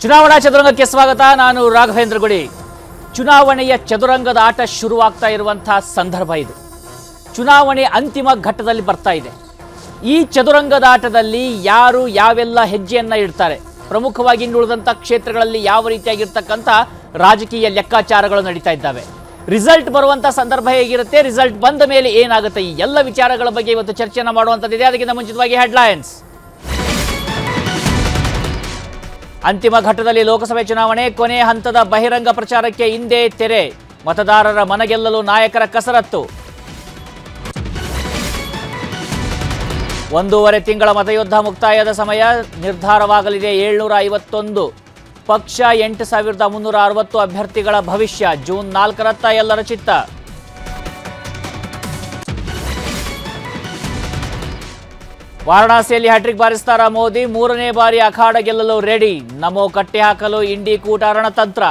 ಚುನಾವಣಾ ಚದುರಂಗಕ್ಕೆ ಸ್ವಾಗತ. ನಾನು ರಾಘವೇಂದ್ರ ಗುಡಿ. ಚುನಾವಣೆಯ ಚದುರಂಗದ ಆಟ ಶುರುವಾಗ್ತಾ ಇರುವಂತಹ ಸಂದರ್ಭ ಇದು. ಚುನಾವಣೆ ಅಂತಿಮ ಘಟ್ಟದಲ್ಲಿ ಬರ್ತಾ ಇದೆ. ಈ ಚದುರಂಗದ ಆಟದಲ್ಲಿ ಯಾರು ಯಾವೆಲ್ಲ ಹೆಜ್ಜೆಯನ್ನ ಇಡ್ತಾರೆ, ಪ್ರಮುಖವಾಗಿ ಇನ್ನುಳಿದಂಥ ಕ್ಷೇತ್ರಗಳಲ್ಲಿ ಯಾವ ರೀತಿಯಾಗಿರ್ತಕ್ಕಂಥ ರಾಜಕೀಯ ಲೆಕ್ಕಾಚಾರಗಳು ನಡೀತಾ ಇದ್ದಾವೆ, ರಿಸಲ್ಟ್ ಬರುವಂಥ ಸಂದರ್ಭ ಹೇಗಿರುತ್ತೆ, ರಿಸಲ್ಟ್ ಬಂದ ಮೇಲೆ ಏನಾಗುತ್ತೆ, ಈ ಎಲ್ಲ ವಿಚಾರಗಳ ಬಗ್ಗೆ ಇವತ್ತು ಚರ್ಚೆಯನ್ನು ಮಾಡುವಂಥದ್ದಿದೆ. ಅದಕ್ಕಿಂತ ಮುಂಚಿತವಾಗಿ ಹೆಡ್ಲೈನ್ಸ್. ಅಂತಿಮ ಘಟ್ಟದಲ್ಲಿ ಲೋಕಸಭೆ ಚುನಾವಣೆ, ಕೊನೆ ಹಂತದ ಬಹಿರಂಗ ಪ್ರಚಾರಕ್ಕೆ ಇಂದೇ ತೆರೆ. ಮತದಾರರ ಮನಗೆಲ್ಲಲು ನಾಯಕರ ಕಸರತ್ತು. 1.5 ತಿಂಗಳ ಮತಯುದ್ಧ ಮುಕ್ತಾಯದ ಸಮಯ. ನಿರ್ಧಾರವಾಗಲಿದೆ 751 ಪಕ್ಷ, 8360 ಅಭ್ಯರ್ಥಿಗಳ ಭವಿಷ್ಯ. ಜೂನ್ 4ರತ್ತ ಎಲ್ಲರ ಚಿತ್ತ. ವಾರಣಾಸಿಯಲ್ಲಿ ಹ್ಯಾಟ್ರಿಕ್ ಬಾರಿಸ್ತಾರ ಮೋದಿ. 3ನೇ ಬಾರಿ ಅಖಾಡ ಗೆಲ್ಲಲು ರೆಡಿ. ನಮೋ ಕಟ್ಟಿ ಹಾಕಲು ಇಂಡಿ ಕೂಟ ರಣತಂತ್ರ.